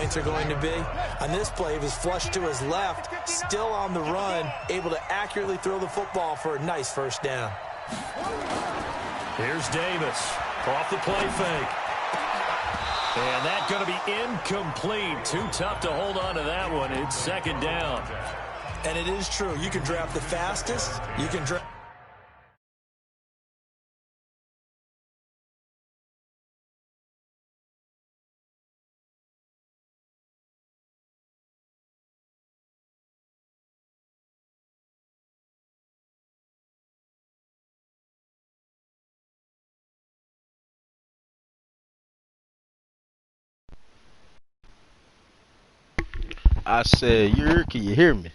points are going to be. On this play, he was flushed to his left, still on the run, able to accurately throw the football for a nice first down. Here's Davis off the play fake. And that's going to be incomplete. Too tough to hold on to that one. It's second down. And it is true. You can draft the fastest. You can draft. I said, can you hear me?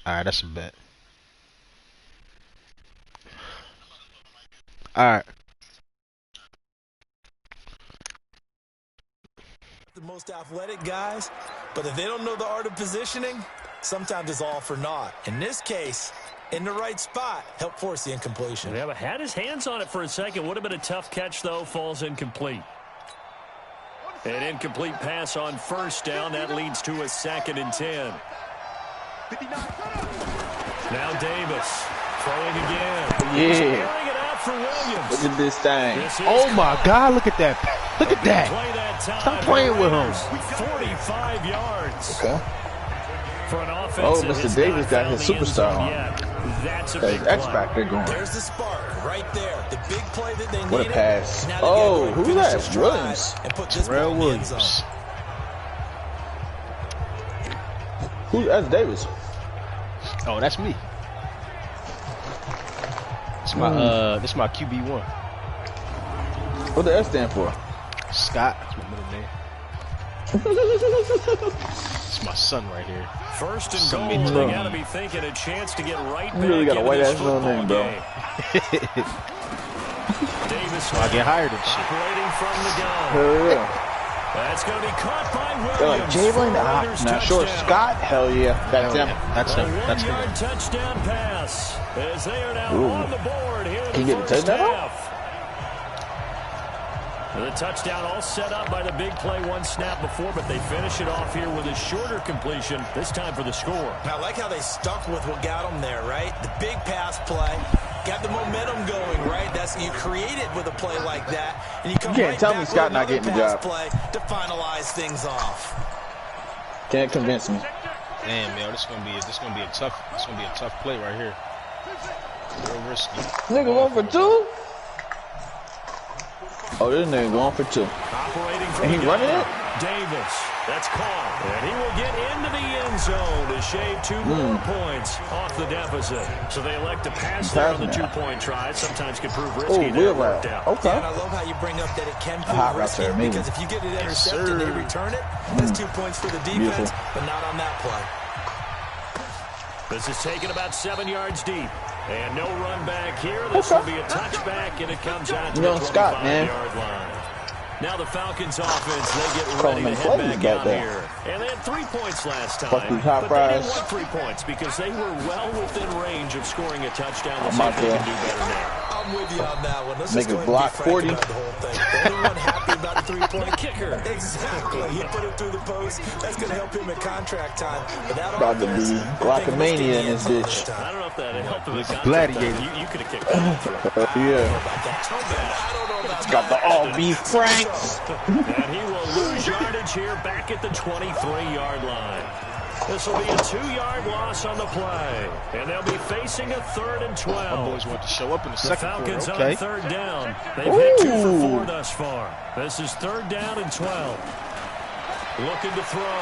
Alright, that's a bet. Alright. The most athletic guys, but if they don't know the art of positioning, sometimes it's all for naught. In this case, in the right spot, help force the incompletion. Yeah, but had his hands on it for a second. Would have been a tough catch, though. Falls incomplete. An incomplete pass on first down. That leads to a 2nd and 10. Now Davis throwing again. Yeah. It out for Williams. Look at this thing. Oh my God! Look at that! Look at that! Stop playing with him. 45 yards. Okay. For an offense. Oh, Mr. Davis got his superstar on. That's a Got big his X play. factor going. There's the spark right there. The big play that they needed. What a pass. Now they Oh, gotta go who's finish that? this drive Williams. and put this Terrell ball in the end Williams. zone. That's Davis. Oh, that's me. This my QB1. What the S stand for? Scott. That's my middle name. It's my son right here. First and Some goal. big They time. got to be thinking a chance to get right back You really got a into white this ass middle football name, bro. game. Davis So I get hired and shit. operating from the gun. Hell yeah. That's going to be caught by They're Williams. like, Jalen? for Ah, Raiders now short touchdown. Scott? Hell yeah. That's Hell him. yeah. That's him. A That's him. 1-yard touchdown pass as they are now Ooh. on the board here in Can the you get a first touchdown? half. The touchdown all set up by the big play one snap before, but they finish it off here with a shorter completion, this time for the score. I like how they stuck with what got them there, right? The big pass play, got the momentum going, right? That's you create it with a play like that, and you come You can't right tell back me Scott with not another getting the pass job. play to finalize things off. Can't convince me. Damn, yo, this is gonna be a tough play right here. Real risky. Nigga going for 2? Oh, this nigga going for 2. Operating from And he the running gun. it? Davis, that's caught. And he will get into the end zone to shave 2 more points off the deficit. So they elect to pass there on the Passing 2-point try. Sometimes can prove Oh, risky. wheel That worked route. out. Okay. And I love how you bring up that it can hot route prove risky, there, amazing. because if you get it intercepted and they sir. return it, that's 2 points for the defense, Beautiful. but not on that play. This is taken about 7 yards deep. And no run back here. This will be a touchback, and it comes out to the Young Scott, man. 25-yard line. Now the Falcons offense, they get Calling ready to them head back plays out back there. here. And they had 3 points last time, Fuck these hot but they didn't fries. want 3 points because they were well within range of scoring a touchdown. Let's I'm see out if they there. can do better now. I'm with you on that one. Let's Make just go it ahead block and be frank 40. about the whole thing. The only one happy about the three-point The kicker. Exactly. He put it through the post. That's going to help him in contract time. But that About to offense, be they're Glockomania in thinking this the end bitch. zone all the I time. don't know if that helped him in contact. Gladiator. You could have kicked that through. Yeah. I don't know about Got the that. all beef Franks. And he will lose yardage here back at the 23-yard line. This will be a 2-yard loss on the play. And they'll be facing a 3rd and 12. My boys want to show up in the The second Falcons quarter. on Okay. 3rd down. They've hit 2 for Ooh. 4 thus far. This is 3rd down and 12. Looking to throw.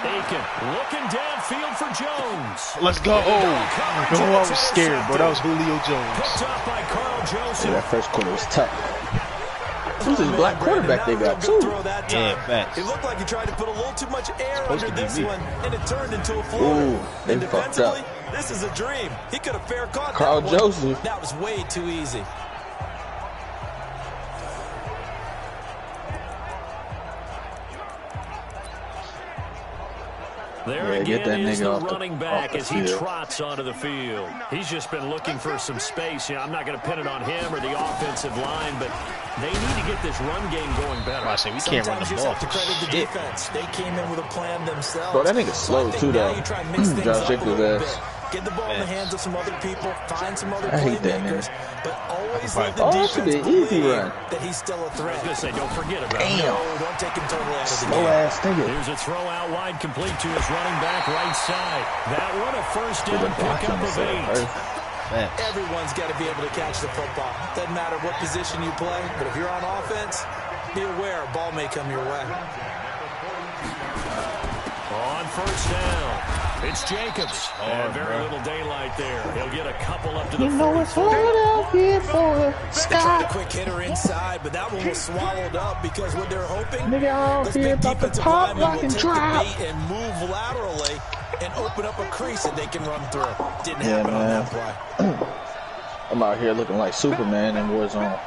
Aiken looking downfield for Jones. Let's go. Oh, I was scared, bro. That was Julio Jones. Picked up by Carl Joseph. Yeah, that first quarter was tough. Who's this black quarterback they got, too? Yeah, facts. It looked like he tried to put a little too much air Supposed under to be this me. one, and it turned into a floater. Ooh, they And fucked up. defensively, this is a dream. He could have fair caught Carl that one. Joseph. That was way too easy. There Yeah, get that again is nigga the off the- running back off the as he field. trots onto the field. He's just been looking for some space. You know, I'm not going to pin it on him or the offensive line, but they need to get this run game going better. I say we can't run the ball. Have to credit the defense. They came in with a plan themselves. Bro, that nigga's slow too, though. Josh Jacobs ass. Get the ball in the hands of some other people. Find some other playmakers. But always let the that should defense be an easy believe run. that he's still a threat. I was going to say, don't forget about him. No, don't take him totally out of the Slow game. ass nigga. Here's a throw out wide, complete to his running back right side. That one, a first down pickup of 8. Everyone's got to be able to catch the football. Doesn't matter what position you play, but if you're on offense, be aware a ball may come your way. On first down, it's Jacobs. And very little daylight there. He'll get a couple up to the 43. out here for They tried a quick hitter inside, but that one was swallowed up because what they're hoping, Nigga out those here big about to defensive pop, linemen lock, will and take drop. the bait and move laterally and open up a crease that they can run through. Didn't Yeah, happen on man. that play. I'm out here looking like Superman in Warzone.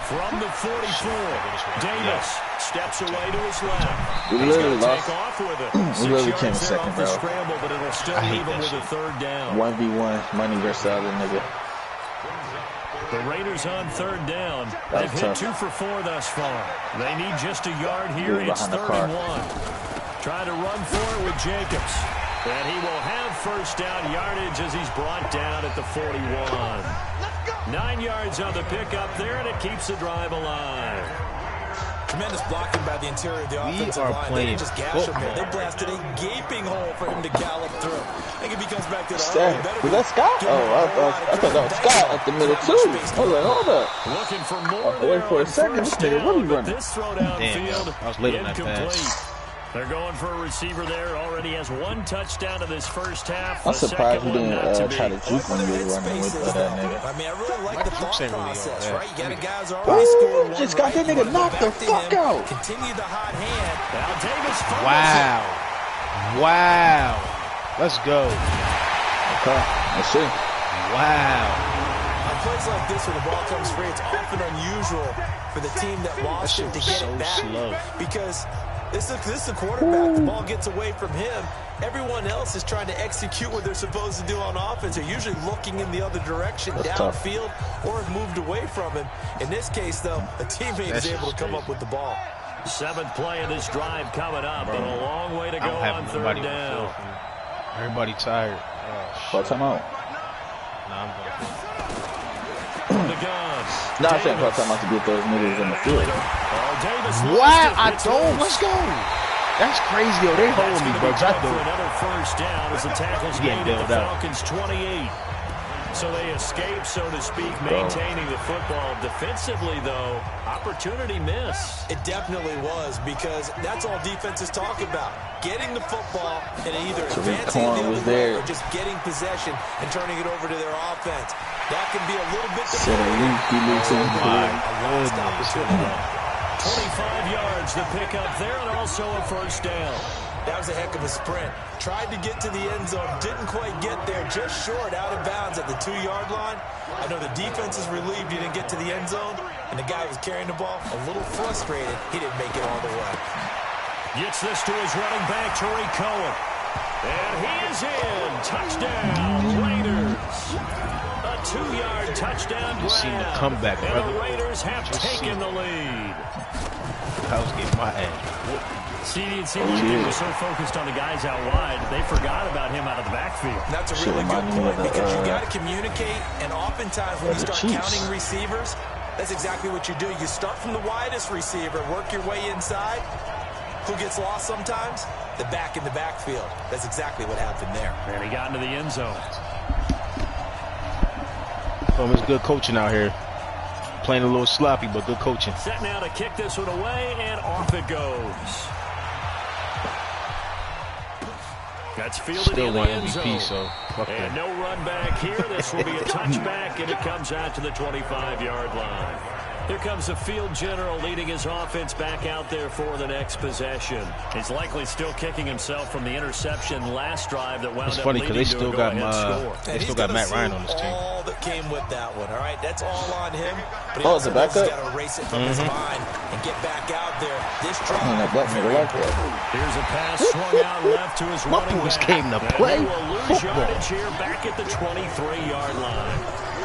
From the 44, Davis steps away to his left. We He's literally gonna lost. take off with it. We literally came in 6 yards there second, off the bro. scramble, but it'll still leave him with a third down. 1v1, money versus the other nigga. The Raiders on third down. That's They've hit tough. 2 for 4 thus far. They need just a yard here. Dude, It's behind the 3rd and car. 1. Trying to run for it with Jacobs. And he will have first down yardage as he's brought down at the 41. 9 yards on the pickup there, and it keeps the drive alive. Tremendous blocking by the interior of the We offensive are line. They playing didn't just gash him football. there. They blasted a gaping hole for him to gallop through. I think if he comes back to the Was that Scott? Oh, I thought that was Scott at the middle too. I was like, hold up. Looking for more Wait there for a on second. first This nigga down, really but running. this throw downfield, I was late on that incomplete. pass. They're going for a receiver there. Already has 1 touchdown in this first half. I'm The surprised second you one not didn't to try be. to juke when you were running with that nigga. I mean, I really like the thought saying really process, all that. right? You got a guy who's already scored one. Just got that right? You nigga wanna go knocked the back to fuck him, out. Continue the hot hand. Now Davis fumbles Wow. Wow. Let's go. Okay, let's see. Wow. On plays like this where the ball comes free, it's often unusual for the team that lost shit it to was get so it back. slow. Because this is the quarterback. The ball gets away from him. Everyone else is trying to execute what they're supposed to do on offense. They're usually looking in the other direction, That's tough. downfield, or have moved away from him. In this case, though, a teammate is able to come up with the ball. 7th play of this drive coming up, but a long way to I go don't have on nobody 3rd on the down. field. Everybody tired. Oh, What shit. time out? Nah, I'm going. From the gun. No, I'm saying time out to get those niggas in the field. Oh, Davis Wow, lost it. I It's don't. loose. Let's go. That's crazy, yo. They That's hold me, going to bro. be I tough for do. another first down as the tackle's Getting made at the bailed out. Falcons' 28. So they escape, so to speak, maintaining the football. Defensively, though, opportunity miss. It definitely was, because that's all defenses talk about. Getting the football and either advancing Cohen the was other way there. or just getting possession and turning it over to their offense. That can be a little bit Said Missed opportunity. 25 yards the pickup there, and also a first down. That was a heck of a sprint. Tried to get to the end zone, didn't quite get there, just short, out of bounds at the 2-yard line. I know the defense is relieved he didn't get to the end zone, and the guy who was carrying the ball, a little frustrated, he didn't make it all the way. Gets this to his running back, Tariq Cohen. And he is in. Touchdown, Raiders. A 2-yard touchdown grab. Just seen the comeback, and brother. the Raiders have Just taken seen the lead. I was getting my ass. CD and CD was so focused on the guys out wide, they forgot about him out of the backfield. That's a Shit really good reminded me point, of the, because you got to communicate, and oftentimes when you the start Chiefs. counting receivers, that's exactly what you do. You start from the widest receiver, work your way inside. Who gets lost sometimes? The back in the backfield. That's exactly what happened there. And he got into the end zone. It's good coaching out here. Playing a little sloppy, but good coaching. Set now to kick this one away, and off it goes. That's fielded Still in the won end MVP, zone. so fuck And that. no run back here. This will be a touchback, and it comes out to the 25-yard line. Here comes the field general leading his offense back out there for the next possession. He's likely still kicking himself from the interception last drive that wound It's up funny because leading they to a still got go-ahead score. they still got Matt Ryan on this team. All that came with that one, all right? That's all on him. But he Oh, also the backup? got to erase it from his mind and get back out there. This drive. That black nigga like that. Here's a pass swung out left to his My running boys back. came to And play they will lose football. yardage here back at the 23-yard line.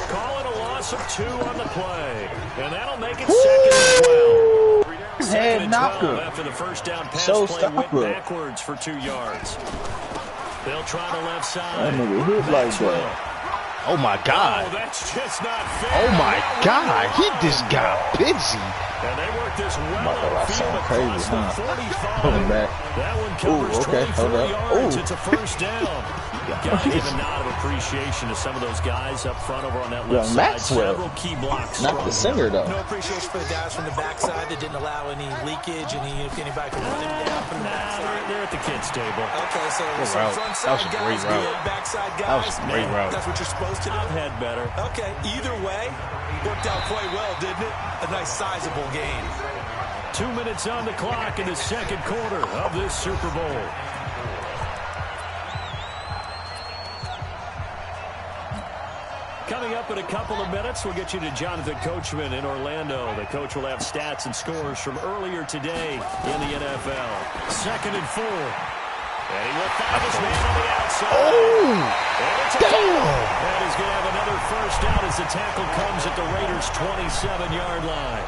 Call it a loss loss of 2 on the play. And that'll make it 2nd and 12. Head knocker. After the first down pass play went backwards for 2 yards. They'll try the left side. That nigga hit like that. Oh my God. Oh, that's just not fair. Oh my God. He just got busy. And they work this well upfield across the 45. Back. That one covers 24 yards. It's a first down. Gotta give a nod of appreciation to some of those guys up front over on that left side. Maxwell. Several key blocks. Not the singer, though. No appreciation for the guys from the backside that didn't allow any leakage, anybody can run him down from the backside. They're at the kids' table. Okay, so route. front That was side a great guys, route. good backside guys. That was a great route. That's what you're supposed to do. I've had better. Okay, either way, worked out quite well, didn't it? A nice sizable gain. 2 minutes on the clock in the second quarter of this Super Bowl. Coming up in a couple of minutes, we'll get you to Jonathan Coachman in Orlando. The coach will have stats and scores from earlier today in the NFL. 2nd and 4. And he will find his man on the outside. Oh, damn! And he's going to have another first down as the tackle comes at the Raiders' 27-yard line.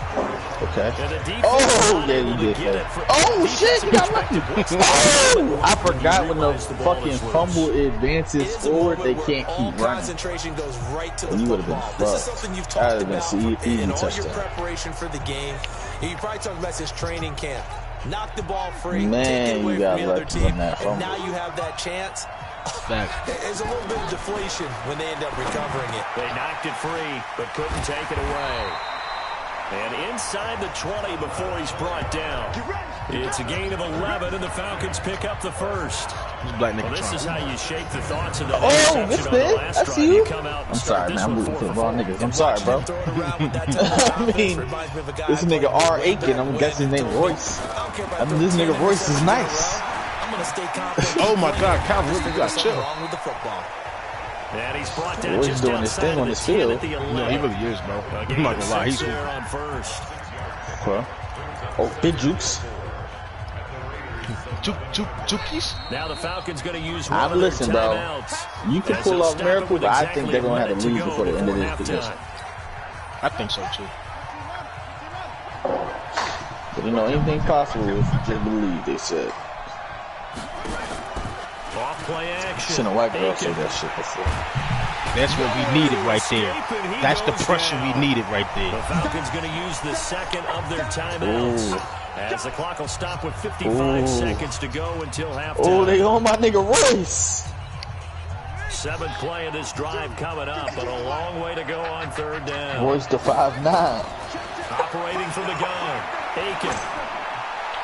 Okay. And the defense yeah, you did that. Oh, shit, you got lucky. Oh, I forgot when the fucking fumble advances forward, they can't keep running. Concentration goes right to the You would have been football. This is fucked. something you've That talked would have been about easy in all your touchdown. preparation for the game. You probably talked about this training camp. Knock the ball free, Man, take it away you got from the other lucky team, on that and fumble. now you have that chance. Facts. There's a little bit of deflation when they end up recovering it. They knocked it free, but couldn't take it away. And inside the 20 before he's brought down. It's a gain of 11, and the Falcons pick up the first. Black nigga Well, this is trying. how you shake the thoughts of that Oh, interception this on the big? last I drive. see you. Come out and I'm start sorry, this man. I'm one rooting for the 4 wrong niggas. I'm sorry, bro. Throw it around with that type of I mean, confidence reminds me of a guy this I nigga played R. with Aiken, back I'm when. guessing his name Royce. I don't care about I mean, this throwing nigga 10 Royce is interceptions in a nice. row. I'm going to stay confident. Oh my God, Calvin, There's you got something chill. wrong with the football. And he's brought down Royce just doing his outside thing of on the this 10 field. at the 11. No, he really is, bro. I'm not gonna lie. He's there on first. Okay. Oh, big jukes. Jukies? Now the Falcons going to use one I'm of their listen, bro. timeouts. You can As pull they'll off stop it miracle, with but I exactly think they're a gonna have to minute lose go before the end of this halftime. position. I think so too. But you know, anything's possible if you just believe. They said. Off play action. Seen a white girl say Aiken. that shit before. That's what we needed right there. That's the pressure we needed right The there. Falcons going to use the second of their timeouts. Ooh. As the clock will stop with 55 Ooh. seconds to go until halftime. Oh, they on my nigga Royce. 7th play of this drive coming up, but a long way to go on 3rd down. Royce to 5'9". Operating from the gun. Aiken.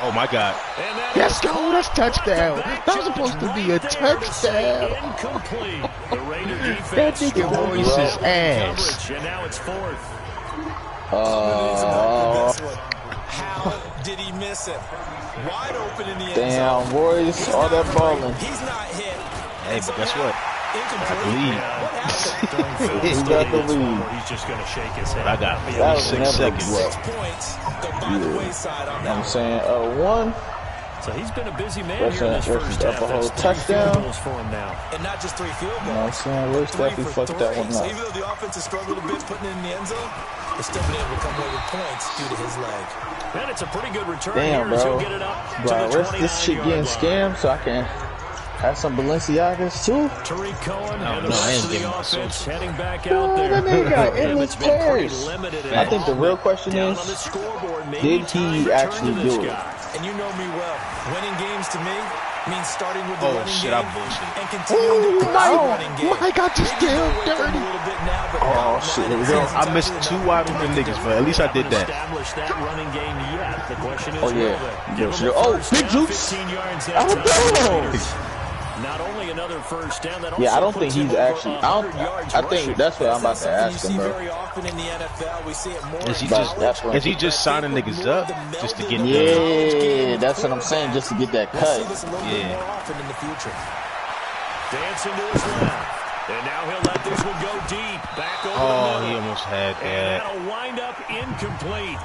Oh my God. And that Let's is go, caught that's by touchdown. the back That was supposed to be a right there to say touchdown. Incomplete. The Raider defense That nigga strong Royce's in ass. coverage, and now it's 4th. How did he miss it? Wide open in the end Damn, zone. Royce, He's all that not balling. hurt. He's not hit. Hey, but guess what? Incomplete. What happened? He got the lead. He's just going to shake his head. I got That was 46 never seconds. what. 6 points go by the wayside on You know what I'm that. saying? One. So he's been a busy man That's here in this a first half. whole That's 3 touchdown. field goals for him now. And not just 3 field You know what I'm goals. saying? Royce 3 definitely for fucked that 3. one So up. even though the offense has struggled a bit putting it in the end zone, they've still been able to come away with points due to his leg. And it's a pretty good return Damn, here as he'll bro. get it up to Bro, the rest this shit getting 29-yard line. scammed so I can have some Balenciagas too. Tariq Cohen and the no, I rest ain't of the getting my offense social. heading back out there. That nigga got Him, endless it's been pretty carries. limited I think the real involvement. question Down is, on the scoreboard, maybe did time he to turn actually to this do it? guy. And you know me well. Winning games to me means starting with the Oh, running shit, game I'm bullshit. and continuing to push the running game. Mike got just Maybe go damn away from dirty. a little bit now, but Oh, now shit, I'm here we not go. as I missed tempted 2 enough wide to open make a niggas, difference. but at least I did that. Established that running game yet. The question is, Oh, yeah. will they? Give Yeah, him a oh, first big down, jukes. 15 yards that Oh, time. no. Raiders. Not only another first down, that Yeah, I also don't think puts him he's over actually. 100 yards I think rushing. that's what I'm about to Something ask you him, see bro. very often in the NFL. We see it more Is he in just college. is he just signing niggas up just to get them? Yeah, that's what I'm saying. Just to get that We'll see cut. this a little bit Yeah. more often in the future. Dancing to his left. And now he'll let this one go deep. Back over Oh, the he middle. almost had And that. that'll wind up incomplete.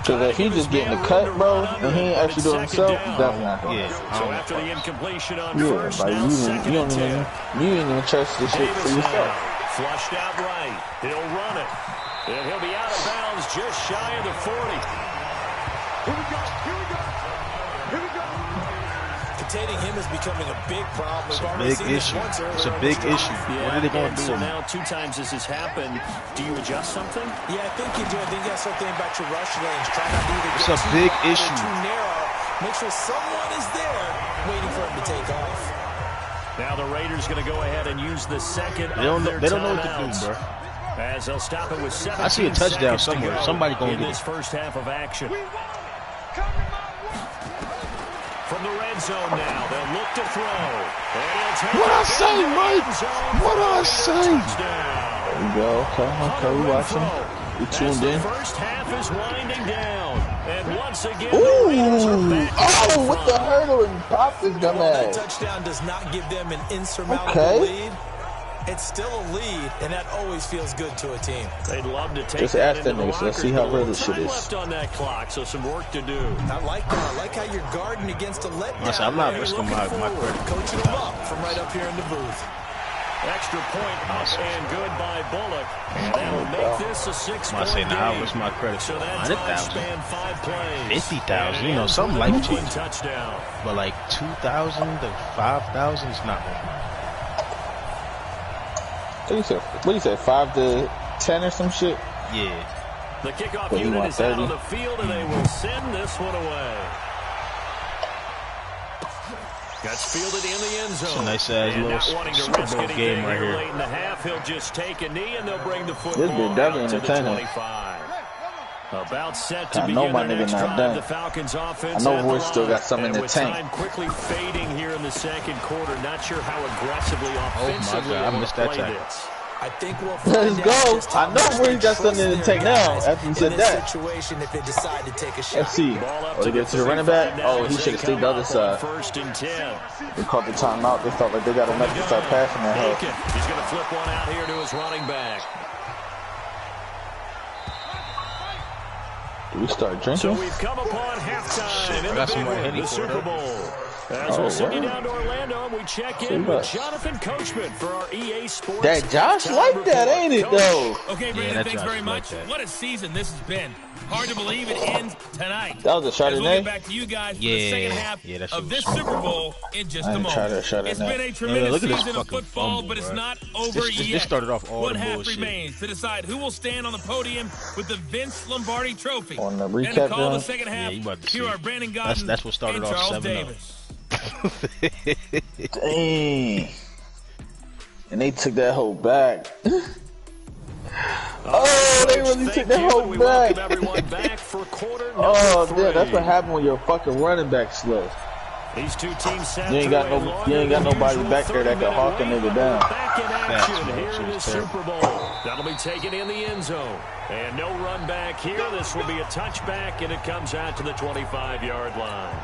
Because if he just getting the cut, bro, and he ain't actually doing himself, that's not going Yeah. to So after the incompletion on Yeah, first, like now you second don't and 10. even trust this shit for Davis yourself. now Flushed out right. He'll run it. And he'll be out of bounds just shy of the 40. Here we go. Here we go. Here we go. Containing him is becoming a big problem. It's a big issue. It's a big issue. What are they going to do? So now 2 times this has happened. Do you adjust something? Yeah, I think you do. I think you got to start thinking about your rush lanes. Try not to either It's get a too big wide or issue. too narrow. Make sure someone is there waiting for him to take off. Now the Raiders going to go ahead and use the second They don't of their know what to do, timeouts. bro. As they'll stop it with 17 I see a touchdown seconds to somewhere. go Somebody gonna in get this it. first half of action. We won. Come to my way. From the red zone now, they'll look to throw. And he'll take What I it say, into the Mike? end zone What for I a say? touchdown. There you go. Okay, we watching. We As tuned the in. first half is winding down. And once again, the Raiders are Ooh! back Oh, in with the front. hurdle and pop this Well, that dumbass. touchdown does not give them an insurmountable Okay. lead. It's still a lead, and that always feels good to a team. They'd love to take Just that ask into them the niggas. Let's locker. see how A real little this shit time is. left on that clock, so some work to do. I like that. I like how you're guarding against a letdown. I said, I'm not You're risking looking my forward, credit. coaching them up from right up here in the booth. Extra point up and good by Bullock. And that'll make this a 6-point I say, game. nah, what's my credit So for? that drive 100,000. spanned 5 plays. 50,000, you know, And it something ends with a life-changing. touchdown. But like 2,000 to 5,000 is not wrong. What do you say? 5 to 10 or some shit? Yeah. The kickoff What, you unit want is out 30? on the field, and they will send this one away. Gets fielded in the end zone. It's a nice-ass And little not wanting to Super risk Bowl anything game right here. late in the half, he'll just take a knee, and they'll bring the football This been definitely out to the entertaining. 25. About set to I know begin my their nigga next not drive. done. The Falcons offense. I know at the Royce still line. got something in And the with tank. time quickly fading here in the second quarter, not sure how aggressively offensively God, I they missed will that play tackle. this. I think we'll Let's find go. out just how I know much Royce they got trust something in the their tank now, guys after you in said this that. situation if they decide to take a shot. Let's see. Ball up Oh, they get to the running 35 back? now Oh, as he they should have stayed come the other up on side. 1st and 10. They caught the timeout. They felt like they got enough to start passing that hoe. Aiken. He's going to flip one out here to his running back. Do we start So drinking? we've come upon halftime in I the got some big more one, Henny the for Super that. Bowl. As Oh, we'll send you wow. down to Orlando, and we check See in that. with Jonathan Coachman for our EA Sports. That Josh halftime like that, report. ain't it, Coach, though? Okay, Brandon, that thanks Josh very is much. like that. What a season this has been. Hard to believe it ends tonight. That was a As we'll Chardonnay? get back to you guys for the Yeah. second half Yeah, that shit of was this smooth. Super Bowl in just I a ain't moment. tried that Chardonnay. It's been a look tremendous at this season of fucking football, fumble, but it's bro. not over This yet. started off all One the half bullshit. remains to decide who will stand on the podium with the Vince Lombardi Trophy. On the And to recap, call the John? second Yeah, half, you about to here see. are Brandon Gaudin That's what started and off Charles 7-0. Davis. Dang. And they took that hoe back. Oh, they really Thank took that you, hoe and we welcome back. everyone back for quarter Oh, number 3. damn, that's what happened when your fucking running back slow. These two teams sat You ain't got through a no- longer you ain't got than nobody usual back there that can 30-minute hawk a wait, nigga but down. we're back in action Facts, man. here Shit in the was terrible. Super Bowl. That'll be taken in the end zone. And no run back here. This will be a touchback, and it comes out to the 25-yard line.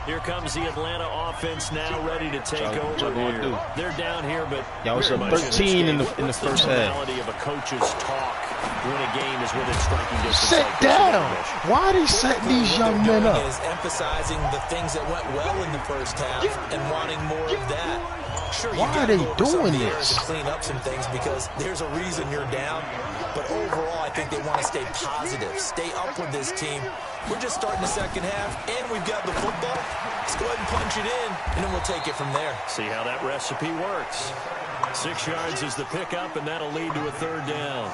Here comes the Atlanta offense now ready to take What over y'all gonna here. do? They're down here, but Y'all was very up much in 13 in this the game. first What's the half. tonality of a coach's talk when a game is within striking distance? Sit like this? down. Why are they setting these What young they're men doing up? is emphasizing the things that went well in the first half and wanting more of that. Sure, you Why gotta are they go over some doing of the errors this? and clean up some things because there's a reason you're down. But overall, I think they want to stay positive, stay up with this team. We're just starting the second half, and we've got the football. Let's go ahead and punch it in, and then we'll take it from there. See how that recipe works. 6 yards is the pickup, and that'll lead to a third down.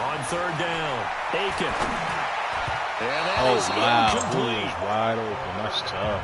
On third down, Aiken. And that Oh, is wow. incomplete. Boy, wide open. That's tough.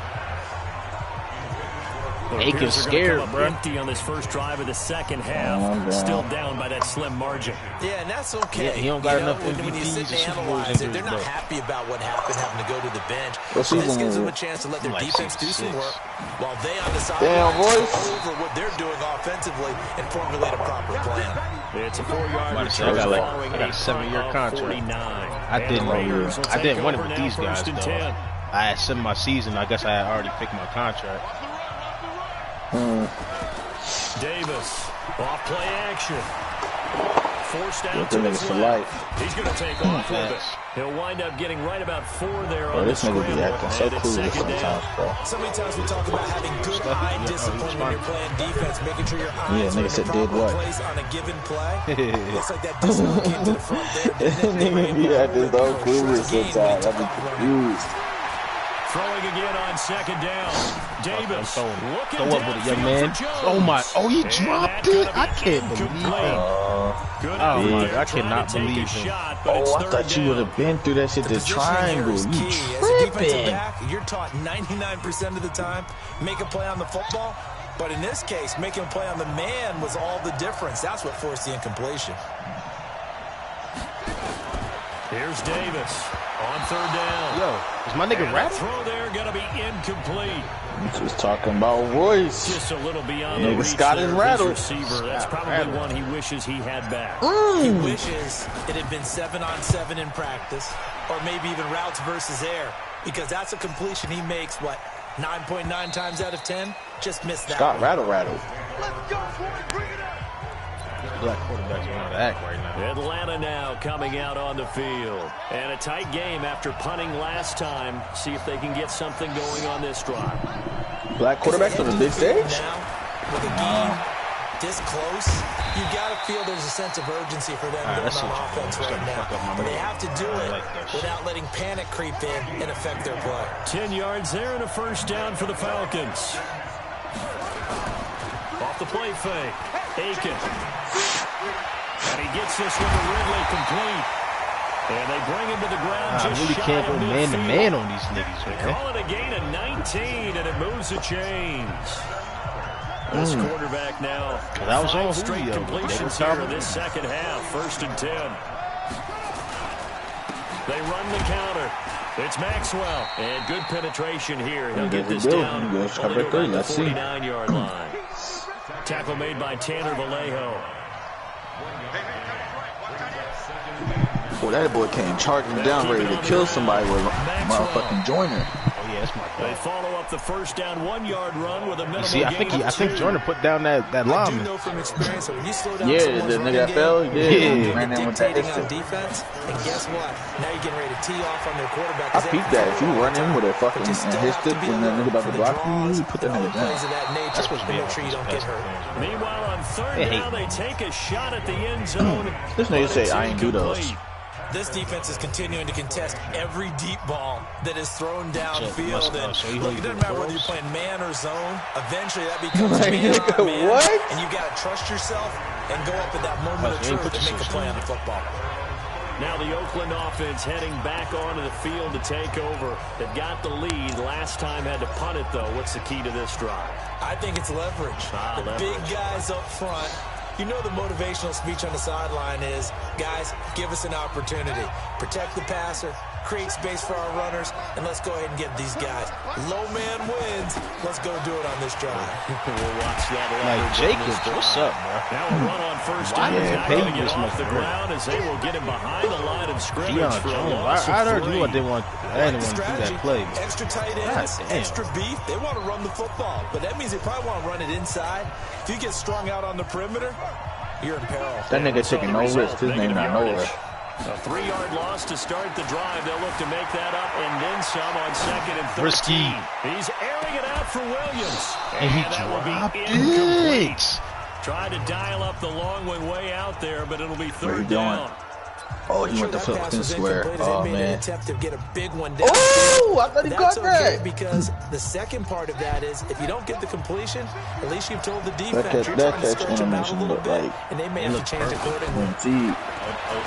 The Aiken's Bears are gonna scared, come up bro. empty on this first drive of the second half. Oh, man. Still down by that slim margin. Yeah, and that's okay. Yeah, he don't got You know, enough when you MVPs sit and and Super Bowls analyze it, under they're his not belt. happy about what happened, having to go to the bench. What This season gives is them it? a chance to let their Like defense do 66. some work while they on the Damn, sidelines Royce. go over what they're doing offensively and formulate a proper plan. It's a 4-yard About to say, I return got following a a 7-year punt of contract. 49. I And didn't the Raiders will I take didn't win it over with now, these guys, first and though. 10. I had 7 my season. I guess I had already picked my contract. Davis, off play action. Forced What out the to niggas his for left. life? He's going to take off with it. He'll wind up getting right about 4 there Bro, on the this nigga scramble. be acting so And it's clueless second down. sometimes, bro. So many times we talk about having good eye discipline when you're playing defense, making sure your eyes are in nigga the said did proper what? place on a given play. Looks like that discipline came to the front there. didn't it? Nigga be acting so clueless sometimes. I be confused. Throwing again on second down. Davis Throw looking up with it, young downfield man. for Jones. Oh my! Oh, he And dropped that's it. gonna I be can't believe incomplete. it. Good Oh effort my! there I trying cannot to take believe a him. shot, but it's Oh, I third thought you down. would have been through that shit. The Positioning here triangle. is You key. As a defensive tripping. back, you're taught 99% of the time, make a play on the football. But in this case, making a play on the man was all the difference. That's what forced the incompletion. Here's Davis on third down. Yo, is my nigga And rap? the throw there going to be incomplete. Just talking about Royce. Just a little beyond the Nigga, reach Scott there is of rattled. his receiver. That's probably rattled. one he wishes he had back. He wishes it had been 7-on-7 in practice, or maybe even routes versus air, because that's a completion he makes, what, 9.9 times out of 10? Just missed that. Scott rattle. Let's go, boy. Bring it up. Black quarterbacks want to act right now. Atlanta now coming out on the field. And a tight game after punting last time. See if they can get something going on this drive. Black quarterbacks on the big stage? Now, with a game this close, you got to feel there's a sense of urgency for them going that's on what you're offense doing. right Starting to fuck up now. my But they mood. have to do I it like that shit. without letting panic creep in and affect their play. 10 yards there and a first down for the Falcons. Off the play fake. Aiken. And he gets this one to Ridley complete. And they bring him to the ground I just really shy can't of go midfield. man-to-man on these niggas, They man. call it a gain of 19, and it moves the chains. This quarterback now. That was 5 on straight Julio. completions here in this second half. 1st and 10. They run the counter. It's Maxwell. And good penetration here. He'll get this down. Only to about the 49-yard line. Tackle made by Tanner Vallejo. Boy, that boy came charging down, ready to kill somebody with a motherfucking joiner. Oh yeah, that's my They fault. follow up the first down 1-yard run with a minimal You see, I gain of think 2. Jordan put down that I do lineman. know from experience that when you slow down Yeah, someone's the nigga running that game, fell, he did. Yeah. Ran in with that dictating on instant. defense, and guess what? Now you're getting ready to tee off on their quarterback. I peeped that. If you run in with a fucking But you still and hit have to stick be when that alert nigga about for to the block draws you put that and nigga other plays down. of that nature That's supposed to to be make sure you don't get hurt. Meanwhile, on third They hate down, they take a shot at the end zone. This nigga but say, it's "I ain't do those." incomplete. This defense is continuing to contest every deep ball that is thrown downfield. must- And so you look, like it doesn't the matter whether you're throws? playing man or zone. Eventually, that becomes Like, man nigga, on man. what? And you got to trust yourself and go up at that moment of you ain't truth put to your make a shoes play on. on the football. Now the Oakland offense heading back onto the field to take over. They've got the lead. Last time had to punt it, though. What's the key to this drive? I think it's leverage. The leverage. big guys up front. You know the motivational speech on the sideline is, guys, give us an opportunity. Protect the passer, create space for our runners, and let's go ahead and get these guys. Low man wins. Let's go do it on this drive. We'll watch that Like leverage in this Jacobs, what's drive. up, bro? Now a run on first Why down. did He's they not pay going to you get this off much the for it? ground as they will get him behind the line of scrimmage Deion for a Jones. loss I of heard 3. you. I didn't want to do that play. Extra tight God ends, damn. extra beef. They want to run the football, but that means they probably want to run it inside. If you get strung out on the perimeter, you're in peril. That nigga taking no risk. His name not nowhere. A 3-yard loss to start the drive. They'll look to make that up and then some on 2nd and 13. Risky. He's airing it out for Williams. And he that will dropped be incomplete. it. Tried to dial up the long one way out there, but it'll be Where he third going? down. Oh, he went to That pass fucking was square. incomplete as Oh, they made an man. attempt to get a big one down. Oh, I thought he That's caught okay that. because the second part of that is if you don't get the completion, at least you've told the defense catch- you're that trying to catch stretch them out a animation little looked bit, like- and they may have to change accordingly. See,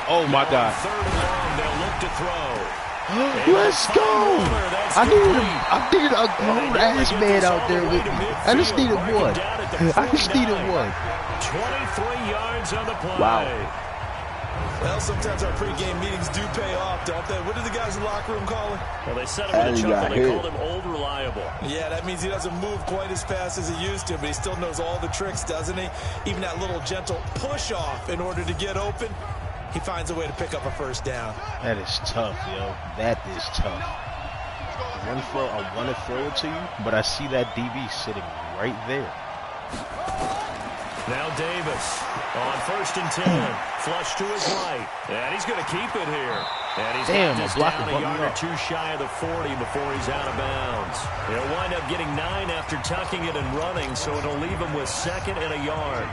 Oh my God. Third and long, they'll look to throw. Let's go. I needed a grown ass man out there with me. I just needed one. I just needed one. 23 yards on the play. Wow. Well, sometimes our pregame meetings do pay off, don't they? What do the guys in the locker room call it? Well, they set him with a He got chuckle. They hit. called him Old Reliable. Yeah, that means he doesn't move quite as fast as he used to, but he still knows all the tricks, doesn't he? Even that little gentle push-off in order to get open, he finds a way to pick up a first down. That is tough, yo. That is tough. I want to throw it to you, but I see that DB sitting right there. Now Davis on 1st and 10. Flush to his right. And he's going to keep it here. And he's got this down a yard or two shy of the 40 before he's out of bounds. He'll wind up getting 9 after tucking it and running, so it'll leave him with 2nd and a yard.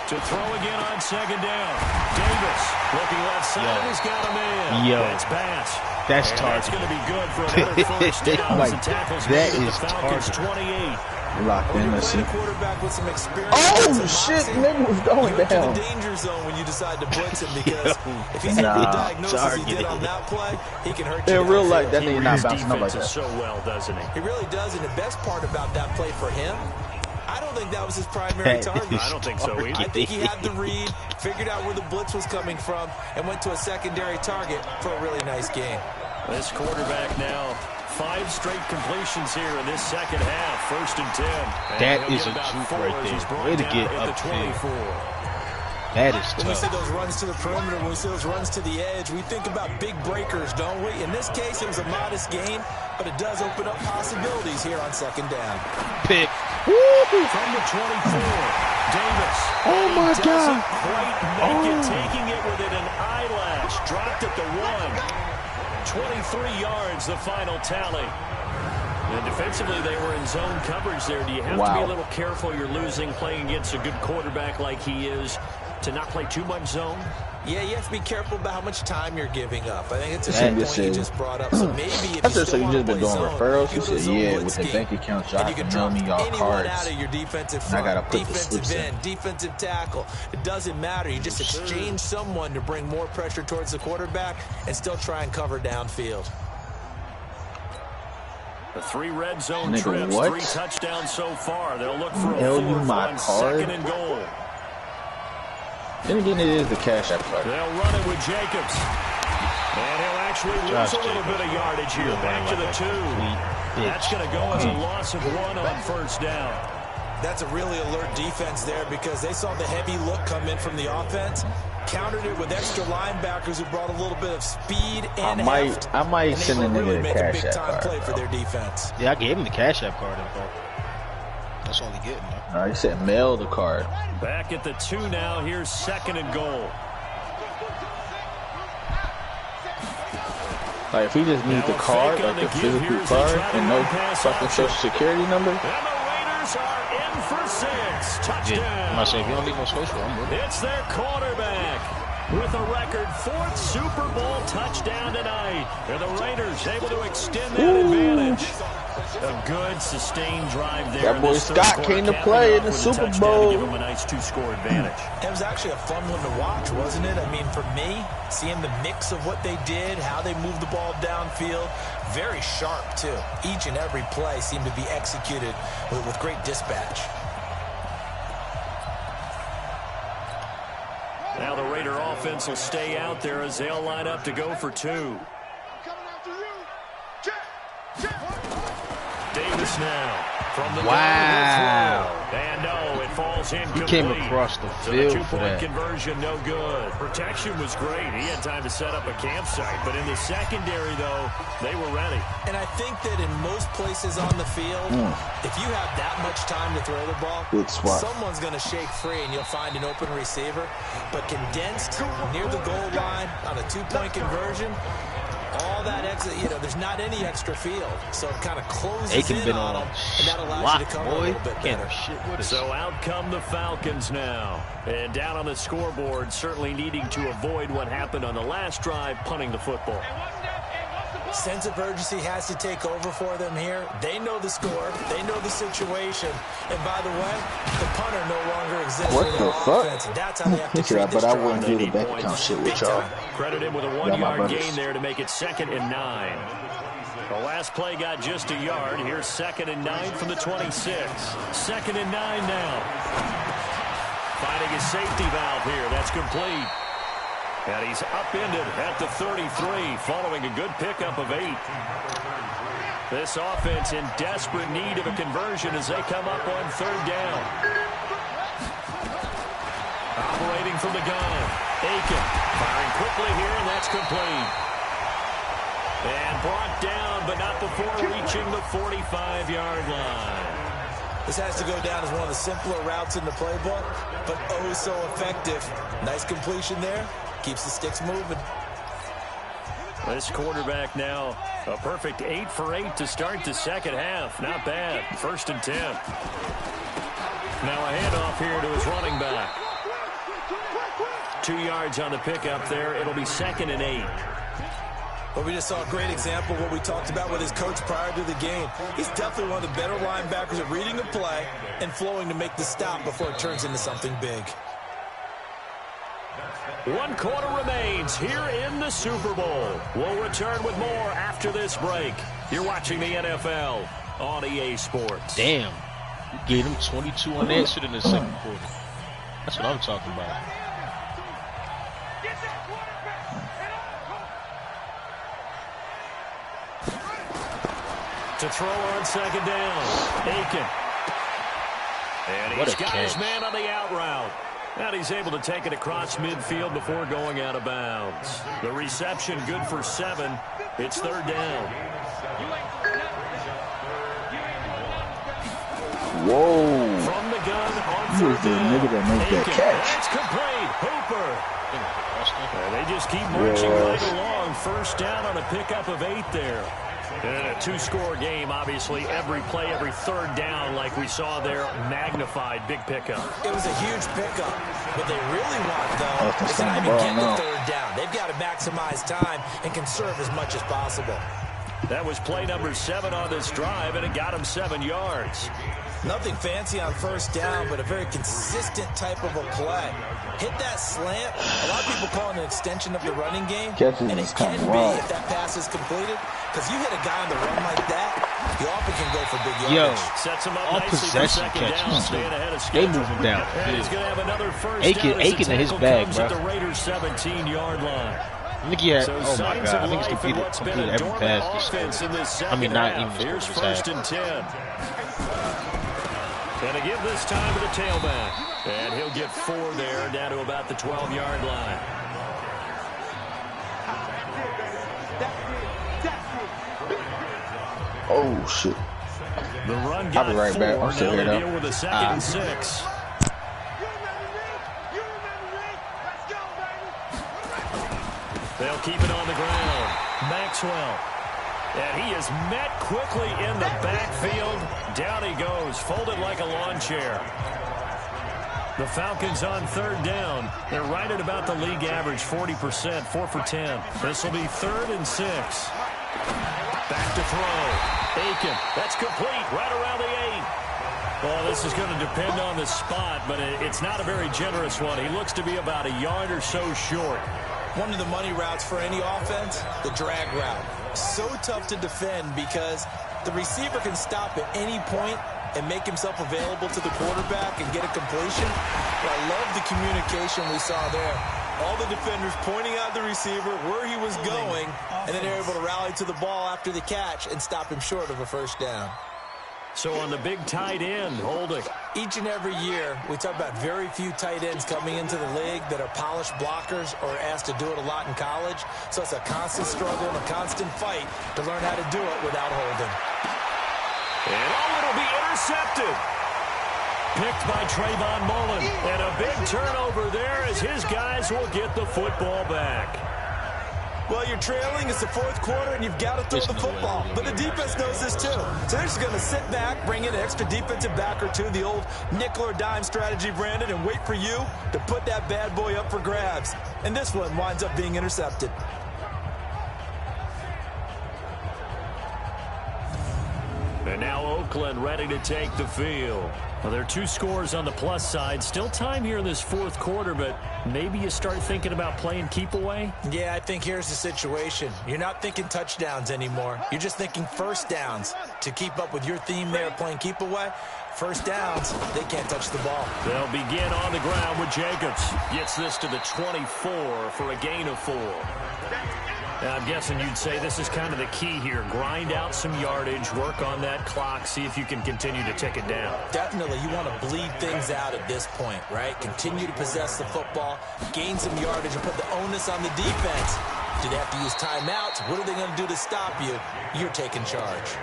To throw again on 2nd down. Davis looking left side. He's got a man. That's Bass. That's target. That's going to be good for another first down. Like, the tackles that made is the Falcons target. 28. Locked in, let's see. Quarterback with some experience. Oh, shit, nigga was going down. The danger zone when you decide to blitz him because if he's able to diagnose as he did on that play, he can hurt you. In real life, that He nigga not reads bouncing up like defenses that. so well, doesn't he? He really does, and the best part about that play for him, I don't think that was his primary target. I don't think so either. I think he had the read, figured out where the blitz was coming from, and went to a secondary target for a really nice game. This quarterback now 5 straight completions here in this second half. 1st and 10. That And is he'll a get about juke 4 right as he's there. brought Way to down get at the upfield. 24. That is When we see tough. those runs to the perimeter, when we see those runs to the edge, we think about big breakers, don't we? In this case, it was a modest gain, but it does open up possibilities here on 2nd down. Pick. From the 24, Davis. Oh, my Doesn't God. quite make it, taking it within an eyelash. Dropped at the 1. 23 yards, the final tally. And defensively, they were in zone coverage there. Do you have to be a little careful? You're losing playing against a good quarterback like he is to not play too much zone? Yeah, you have to be careful about how much time you're giving up. I think it's a good point you just brought up. So maybe if That's you just so still you want just to been play doing zone, referrals. you You go to said, zone yeah, blitz with the game. bank account, y'all And you can can mail drop me y'all anyone cards. out of your defensive And I front, gotta put the defensive slips in. end, defensive tackle. It doesn't matter. You just exchange someone to bring more pressure towards the quarterback and still try and cover downfield. The 3 red zone Nigga, trips, what? 3 touchdowns so far. They'll look for a Mail you 4th my on card? 2nd and goal. Then again, it is the Cash App card. They'll run it with Jacobs. And he'll actually lose a little bit of yardage here. Back to the 2. That's going to go as a loss of 1 on 1st down. That's a really alert defense there because they saw the heavy look come in from the offense, countered it with extra linebackers who brought a little bit of speed and heft. I might and send they a would really nigga make a a Cash App big-time card. play for their defense. Yeah, I gave him the Cash App card info. That's all he getting, though. No, he said mail the card. Back at the 2 now. Here's 2nd and goal. Like, if he just needs the card, like the physical card, and no fucking social security number. And the Raiders are in for 6. Touchdown. Yeah. I'm not saying if you don't need no social, I'm with it. It's their quarterback with a record 4th Super Bowl touchdown tonight. And the Raiders able to extend that advantage. A good sustained drive there. That boy Scott came to play in the Super Bowl. To give him a nice 2-score advantage. It was actually a fun one to watch, wasn't it? I mean, for me, seeing the mix of what they did, how they moved the ball downfield, very sharp, too. Each and every play seemed to be executed with great dispatch. Now the Raider offense will stay out there as they'll line up to go for 2. Davis now from the Wow. and no, it falls incomplete. He came across the So field the for two-point that. conversion, no good. Protection was great. He had time to set up a campsite, but in the secondary, though, they were ready. And I think that in most places on the field, if you have that much time to throw the ball, Good swat. someone's going to shake free and you'll find an open receiver. But condensed near the goal line on a 2-point conversion, all that exit, there's not any extra field. So it kind of closes Aiken in been on on them, and that allows lock, you to cover a boy. little bit Can't better. shit with us. So out come the Falcons now. And down on the scoreboard, certainly needing to avoid what happened on the last drive, punting the football. Sense of urgency has to take over for them here. They know the score. They know the situation. And by the way, the punter no longer exists What in the their fuck? offense. That's how they have to He treat said, this but I drive. wouldn't do the They bank need account points. shit with Big y'all. time. Credit him with a my 1-yard brothers. gain there to make it 2nd and 9. The last play got just a yard. Here's 2nd and 9 from the 26. 2nd and 9 now. Finding a safety valve here. That's complete. And he's upended at the 33 following a good pickup of 8. This offense in desperate need of a conversion as they come up on 3rd down. Operating from the gun. Aiken firing quickly here, and that's complete. And brought down, but not before reaching the 45-yard line. This has to go down as one of the simpler routes in the playbook, but oh so effective. Nice completion there. Keeps the sticks moving. This quarterback now a perfect 8 for 8 to start the second half. Not bad. 1st and 10. Now a handoff here to his running back. 2 yards on the pickup there. It'll be 2nd and 8. But we just saw a great example of what we talked about with his coach prior to the game. He's definitely one of the better linebackers at reading a play and flowing to make the stop before it turns into something big. 1 quarter remains here in the Super Bowl. We'll return with more after this break. You're watching the NFL on EA Sports. Damn. You gave him 22 unanswered in the second quarter. That's what I'm talking about. To throw on 2nd down. Aiken. And he's got his man on the out route. And he's able to take it across midfield before going out of bounds. The reception good for 7. It's 3rd down. Whoa. From the gun on He was 3rd the down. nigga that made that Aiken. catch. It's complete. Hooper. And they just keep marching right along. 1st down on a pickup of 8 there. And in a 2-score game, obviously, every play, every 3rd down, like we saw there, magnified. Big pickup. It was a huge pickup. What they really want, though, is to not even get the 3rd down. They've got to maximize time and conserve as much as possible. That was play number 7 on this drive, and it got him 7 yards. Nothing fancy on 1st down, but a very consistent type of a play. Hit that slant. A lot of people call it an extension of the running game. And it can be if that pass is completed. Because you hit a guy on the run like that, you often can go for big yardage. Sets him up all nicely possession for 2nd down, catches. staying ahead of They schedule. moving down. And he's going to have another 1st Aiken down as the in his tackle bag, comes bro. at the Raiders' 17-yard line. I think he had, So oh my signs God, I of think he's life in what's been completed a every dormant pass offense this in this quarter. I second mean, not half. even this Here's quarter, this 1st half. and 10. And to give this time to the tailback. And he'll get 4 there, down to about the 12-yard line. Oh, shit. The run got I'll be right 4. back. I'm still Now here, they though. deal with a 2nd and 6. They'll keep it on the ground. Maxwell. And he is met quickly in the backfield. Down he goes, folded like a lawn chair. The Falcons on 3rd down. They're right at about the league average, 40%, 4 for 10. This will be 3rd and 6. Back to throw. Aiken. That's complete, right around the 8. Well, this is going to depend on the spot, but it's not a very generous one. He looks to be about a yard or so short. One of the money routes for any offense, the drag route. So tough to defend because the receiver can stop at any point and make himself available to the quarterback and get a completion. But I love the communication we saw there. All the defenders pointing out the receiver, where he was going, and then they're able to rally to the ball after the catch and stop him short of a 1st down. So on the big tight end, holding. Each and every year, we talk about very few tight ends coming into the league that are polished blockers or asked to do it a lot in college. So it's a constant struggle and a constant fight to learn how to do it without holding. And it'll be intercepted. Picked by Trayvon Mullen. And a big turnover there as his guys will get the football back. Well, you're trailing. It's the 4th quarter, and you've got to throw the football. But the defense knows this, too. So they're just going to sit back, bring in an extra defensive back or two, the old nickel or dime strategy, Brandon, and wait for you to put that bad boy up for grabs. And this one winds up being intercepted. And now Oakland ready to take the field. Well, there are 2 scores on the plus side. Still time here in this 4th quarter, but maybe you start thinking about playing keep away? Yeah, I think here's the situation. You're not thinking touchdowns anymore. You're just thinking 1st downs. To keep up with your theme there, playing keep away, 1st downs, they can't touch the ball. They'll begin on the ground with Jacobs. Gets this to the 24 for a gain of 4. Now, I'm guessing you'd say this is kind of the key here. Grind out some yardage, work on that clock, see if you can continue to tick it down. Definitely, you want to bleed things out at this point, right? Continue to possess the football, gain some yardage, and put the onus on the defense Do they have to use timeouts? What are they going to do to stop you? You're taking charge.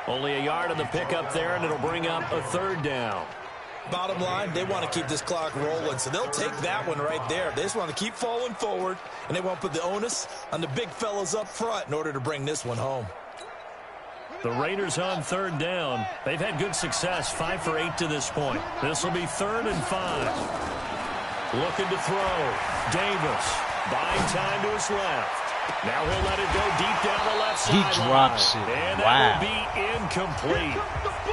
Only a yard on the pickup there, and it'll bring up a third down. Bottom line, they want to keep this clock rolling, so they'll take that one right there. They just want to keep falling forward, and they won't put the onus on the big fellas up front in order to bring this one home. The Raiders on third down. They've had good success, 5 for 8 to this point. This will be 3rd and 5. Looking to throw. Davis buying time to his left. Now he'll let it go deep down the left side. He drops it. And Wow. that will be incomplete.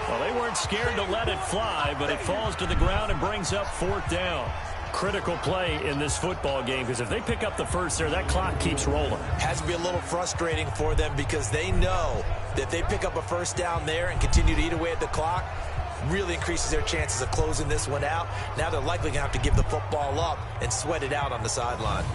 Well, they weren't scared to let it fly, but it falls to the ground and brings up 4th down. Critical play in this football game, because if they pick up the first there, that clock keeps rolling. Has to be a little frustrating for them because they know that if they pick up a first down there and continue to eat away at the clock, really increases their chances of closing this one out. Now they're likely going to have to give the football up and sweat it out on the sideline.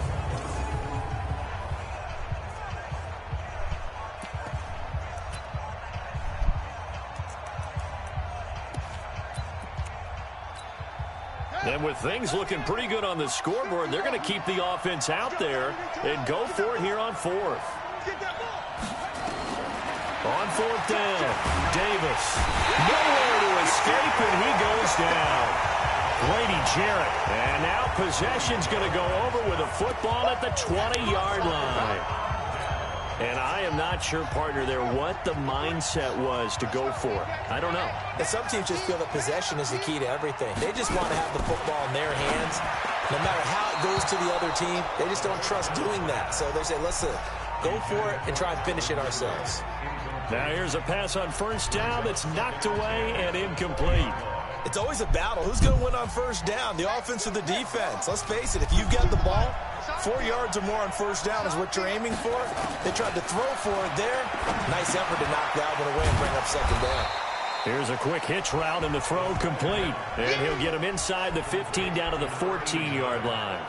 And with things looking pretty good on the scoreboard, they're going to keep the offense out there and go for it here on 4th. On 4th down, Davis. Nowhere to escape, and he goes down. Grady Jarrett. And now possession's going to go over with a football at the 20-yard line. And I am not sure, partner, there what the mindset was to go for it. I don't know. And some teams just feel that possession is the key to everything. They just want to have the football in their hands. No matter how it goes to the other team, they just don't trust doing that. So they say, let's go for it and try and finish it ourselves. Now here's a pass on first down that's knocked away and incomplete. It's always a battle. Who's going to win on first down, the offense or the defense? Let's face it, if you've got the ball, 4 yards or more on first down is what you're aiming for. They tried to throw for it there. Nice effort to knock that one away and bring up 2nd down. Here's a quick hitch route and the throw complete. And he'll get him inside the 15 down to the 14-yard line.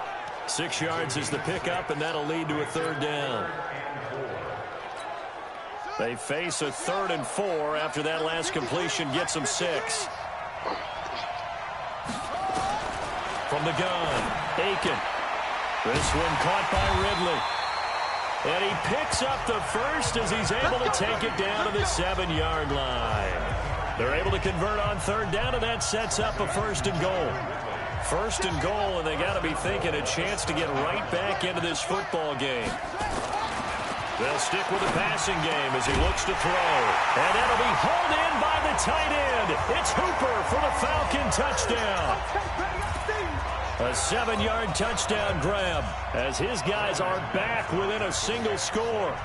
6 yards is the pickup, and that'll lead to a 3rd down. They face a 3rd and 4 after that last completion gets them 6. From the gun, Aiken. This one caught by Ridley. And he picks up the first as he's able to take it down to the 7-yard line. They're able to convert on 3rd down, and that sets up a 1st and goal. 1st and goal, and they got to be thinking a chance to get right back into this football game. They'll stick with the passing game as he looks to throw. And that'll be hauled in by the tight end. It's Hooper for the Falcon touchdown. A 7-yard touchdown grab as his guys are back within a single score.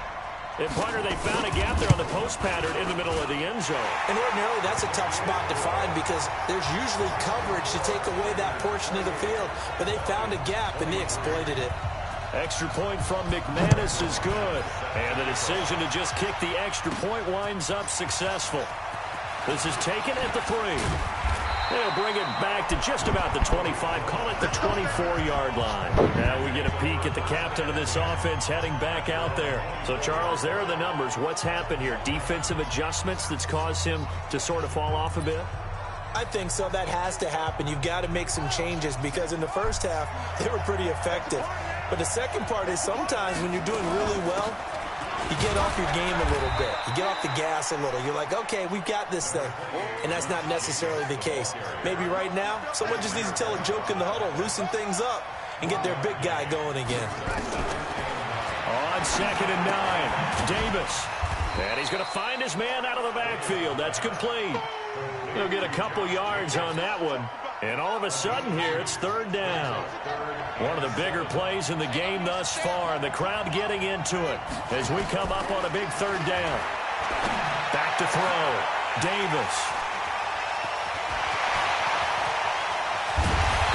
And, partner, they found a gap there on the post pattern in the middle of the end zone. And ordinarily, that's a tough spot to find because there's usually coverage to take away that portion of the field. But they found a gap, and they exploited it. Extra point from McManus is good. And the decision to just kick the extra point winds up successful. This is taken at the 3. They'll bring it back to just about the 25. Call it the 24-yard line. Now we get a peek at the captain of this offense heading back out there. So, Charles, there are the numbers. What's happened here? Defensive adjustments that's caused him to sort of fall off a bit? I think so. That has to happen. You've got to make some changes because in the first half, they were pretty effective. But the second part is sometimes when you're doing really well, you get off your game a little bit. You get off the gas a little. You're like, okay, we've got this thing. And that's not necessarily the case. Maybe right now, someone just needs to tell a joke in the huddle, loosen things up, and get their big guy going again. On 2nd and 9, Davis. And he's going to find his man out of the backfield. That's complete. He'll get a couple yards on that one. And all of a sudden here, it's 3rd down. One of the bigger plays in the game thus far, and the crowd getting into it as we come up on a big 3rd down. Back to throw. Davis.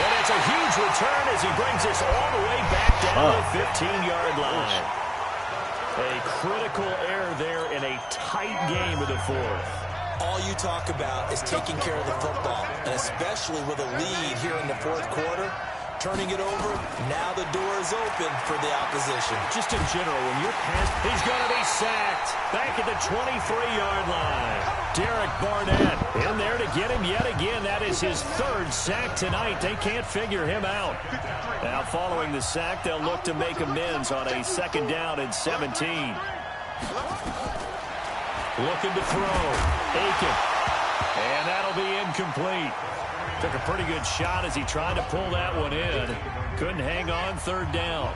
And it's a huge return as he brings us all the way back down to the 15-yard line. A critical error there in a tight game of the 4th. All you talk about is taking care of the football, and especially with a lead here in the 4th quarter, turning it over. Now the door is open for the opposition. Just in general, when you're past, he's going to be sacked. Back at the 23-yard line. Derek Barnett in there to get him yet again. That is his third sack tonight. They can't figure him out. Now, following the sack, they'll look to make amends on a 2nd down and 17. Looking to throw. Aiken. And that'll be incomplete. Took a pretty good shot as he tried to pull that one in. Couldn't hang on 3rd down.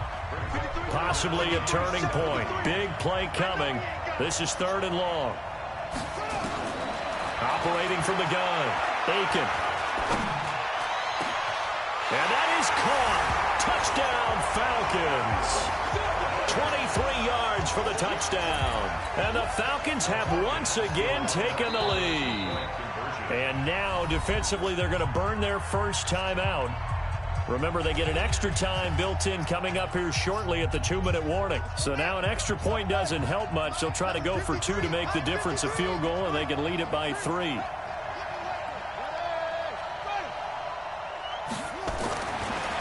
Possibly a turning point. Big play coming. This is 3rd and long. Operating from the gun. Aiken. And that is caught. Touchdown, Falcons. 23 yards for the touchdown. And the Falcons have once again taken the lead. And now, defensively, they're going to burn their first time out. Remember, they get an extra time built in coming up here shortly at the 2-minute warning. So now an extra point doesn't help much. They'll try to go for 2 to make the difference a field goal, and they can lead it by 3.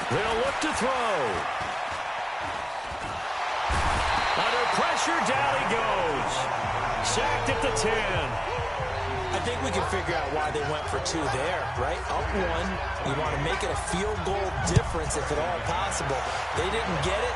They'll look to throw. Under pressure, down he goes. Sacked at the 10. I think we can figure out why they went for 2 there, right? Up 1, you want to make it a field goal difference if at all possible. They didn't get it.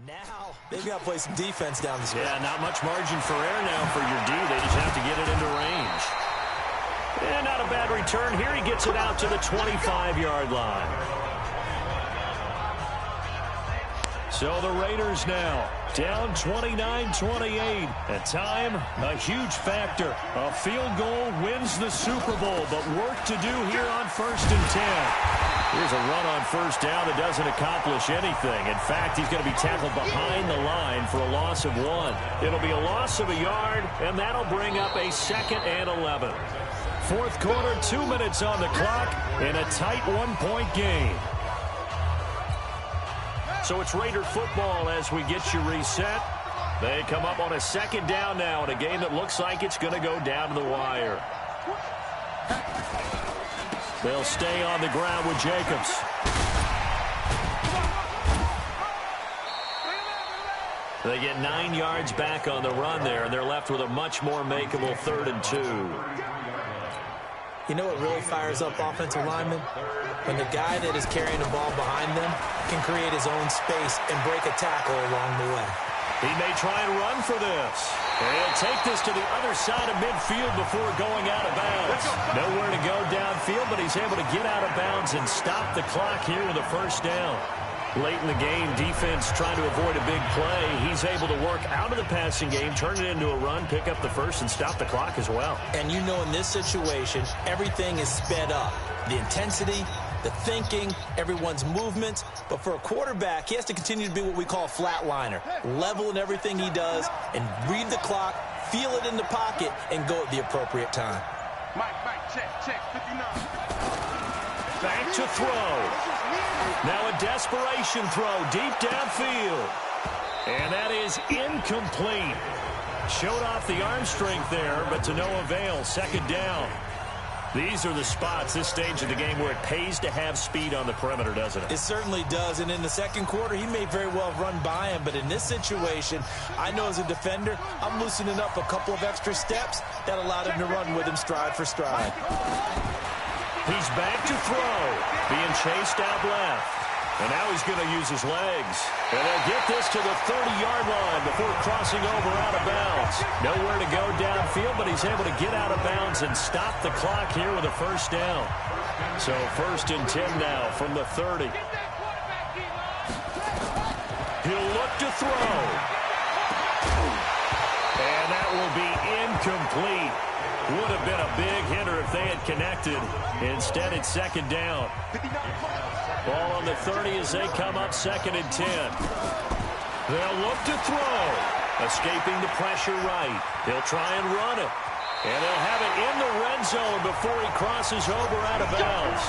Now, they've got to play some defense down the stretch. Yeah, not much margin for error now for your D. They just have to get it into range. And not a bad return here. He gets it out to the 25-yard line. So the Raiders now down 29-28. At time, a huge factor. A field goal wins the Super Bowl, but work to do here on 1st and 10. Here's a run on 1st down that doesn't accomplish anything. In fact, he's going to be tackled behind the line for a loss of 1. It'll be a loss of a yard, and that'll bring up a 2nd and 11. 4th quarter, 2 minutes on the clock in a tight 1-point game. So it's Raider football as we get you reset. They come up on a 2nd down now in a game that looks like it's going to go down to the wire. They'll stay on the ground with Jacobs. They get 9 yards back on the run there, and they're left with a much more makeable 3rd and 2. You know what really fires up offensive linemen? When the guy that is carrying the ball behind them can create his own space and break a tackle along the way. He may try and run for this. And he'll take this to the other side of midfield before going out of bounds. Nowhere to go downfield, but he's able to get out of bounds and stop the clock here with a 1st down. Late in the game, defense trying to avoid a big play. He's able to work out of the passing game, turn it into a run, pick up the 1st, and stop the clock as well. And you know in this situation, everything is sped up. The intensity, the thinking, everyone's movement. But for a quarterback, he has to continue to be what we call a flatliner. Level in everything he does and read the clock, feel it in the pocket, and go at the appropriate time. Mike, check, 59. Back to throw. Now a desperation throw deep downfield. And that is incomplete. Showed off the arm strength there, but to no avail. 2nd down. These are the spots, this stage of the game, where it pays to have speed on the perimeter, doesn't it? It certainly does, and in the 2nd quarter, he may very well run by him, but in this situation, I know as a defender, I'm loosening up a couple of extra steps that allowed him to run with him stride for stride. He's back to throw, being chased out left. And now he's going to use his legs. And they'll get this to the 30-yard line before crossing over out of bounds. Nowhere to go downfield, but he's able to get out of bounds and stop the clock here with a 1st down. So 1st and 10 now from the 30. He'll look to throw. And that will be incomplete. Would have been a big hitter if they had connected. Instead, it's 2nd down. Ball on the 30 as they come up 2nd and 10. They'll look to throw. Escaping the pressure right. He'll try and run it. And they'll have it in the red zone before he crosses over out of bounds.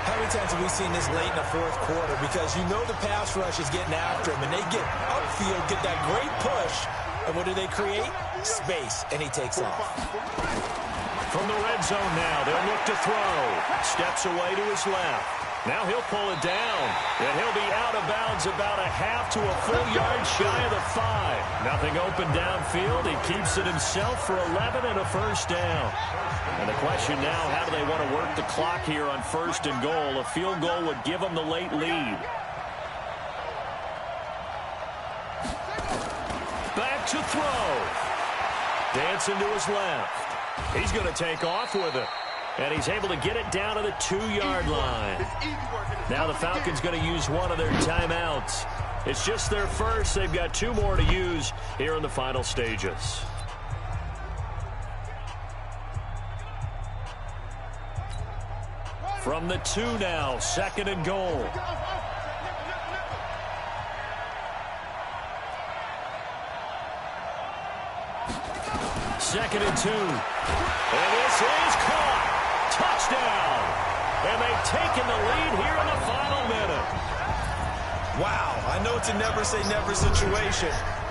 How many times have we seen this late in the fourth quarter? Because you know the pass rush is getting after him, and they get upfield, get that great push, and what do they create? Space, and he takes off. From the red zone now, they'll look to throw. Steps away to his left. Now he'll pull it down, and he'll be out of bounds about a half to a full yard shy of the 5. Nothing open downfield. He keeps it himself for 11 and a first down. And the question now, how do they want to work the clock here on 1st and goal? A field goal would give them the late lead. Back to throw. Dancing to his left. He's going to take off with it. And he's able to get it down to the 2-yard line. Now the Falcons going to use one of their timeouts. It's just their first. They've got 2 more to use here in the final stages. From the 2 now, 2nd and goal. Second and 2. And this is caught. Touchdown. And they've taken the lead here in the final minute. Wow, I know it's a never-say-never situation,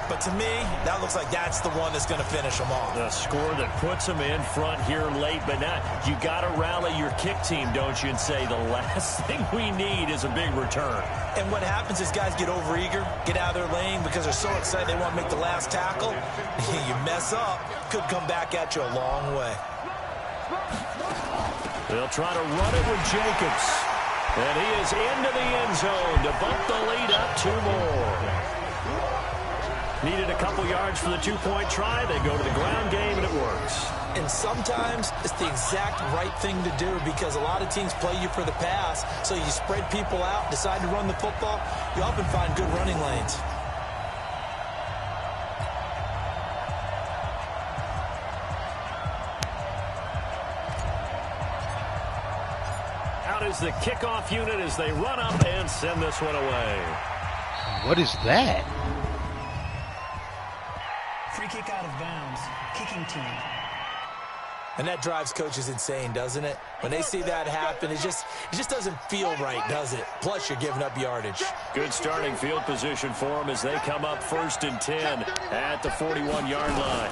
but to me, that looks like that's the one that's going to finish them off. The score that puts them in front here late, but now you got to rally your kick team, don't you, and say the last thing we need is a big return. And what happens is guys get overeager, get out of their lane because they're so excited they want to make the last tackle. You mess up, could come back at you a long way. They'll try to run it with Jacobs. And he is into the end zone to bump the lead up 2 more. Needed a couple yards for the 2-point try. They go to the ground game, and it works. And sometimes it's the exact right thing to do because a lot of teams play you for the pass, so you spread people out, decide to run the football. You often find good running lanes. Out is the kickoff unit as they run up and send this one away. What is that? Free kick out of bounds. Kicking team. And that drives coaches insane, doesn't it? When they see that happen, it just doesn't feel right, does it? Plus, you're giving up yardage. Good starting field position for them as they come up 1st and 10 at the 41-yard line.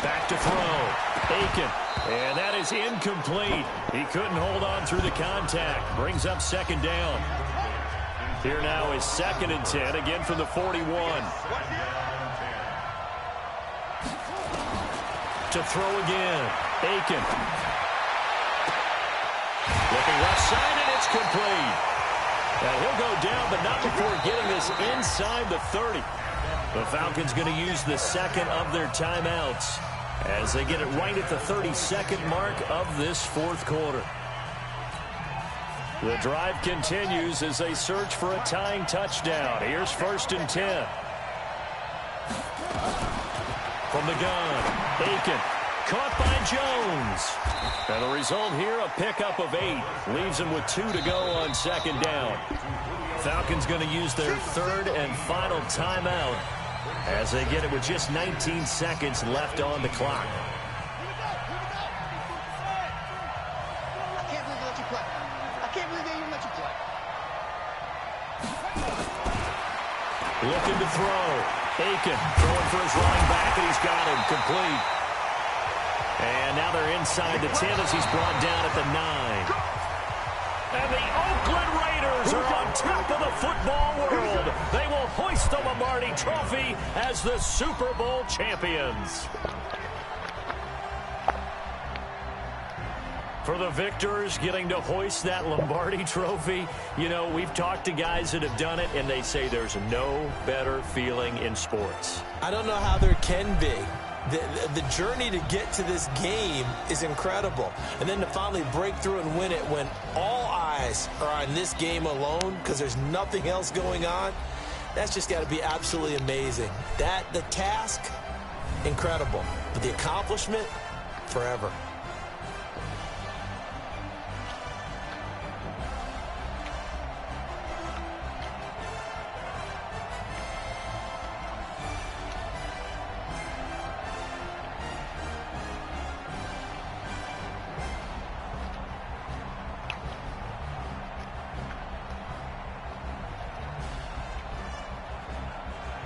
Back to throw. Aiken. And that is incomplete. He couldn't hold on through the contact. Brings up 2nd down. Here now is 2nd and 10, again from the 41. To throw again. Aiken. Looking left side, and it's complete. And he'll go down, but not before getting this inside the 30. The Falcons going to use the 2nd of their timeouts as they get it right at the 32nd mark of this 4th quarter. The drive continues as they search for a tying touchdown. Here's 1st and 10. From the gun, Aiken, caught by Jones. And the result here, a pickup of 8. Leaves him with 2 to go on 2nd down. Falcons going to use their 3rd and final timeout as they get it with just 19 seconds left on the clock. I can't believe they let you play. I can't believe they even let you play. Looking to throw. Aiken throwing for his running back, and he's got him complete. And now they're inside the 10 as he's brought down at the 9. And the Oakland Raiders are on top of the football world. They will hoist the Lombardi Trophy as the Super Bowl champions. For the victors getting to hoist that Lombardi Trophy, you know, we've talked to guys that have done it, and they say there's no better feeling in sports. I don't know how there can be. The journey to get to this game is incredible. And then to finally break through and win it when all eyes are on this game alone because there's nothing else going on, that's just got to be absolutely amazing. The task, incredible. But the accomplishment, forever.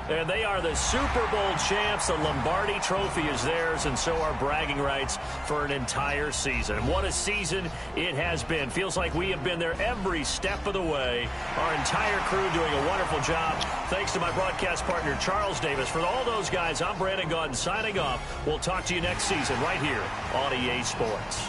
And they are the Super Bowl champs. The Lombardi Trophy is theirs, and so are bragging rights for an entire season. What a season it has been. Feels like we have been there every step of the way. Our entire crew doing a wonderful job. Thanks to my broadcast partner, Charles Davis. For all those guys, I'm Brandon Gaudin signing off. We'll talk to you next season right here on EA Sports.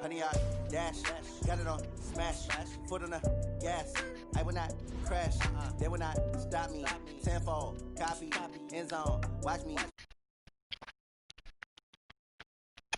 Honey, I dash, got it on smash, foot on the gas. I will not crash, they will not stop me. Tenfold, copy, end zone, watch me.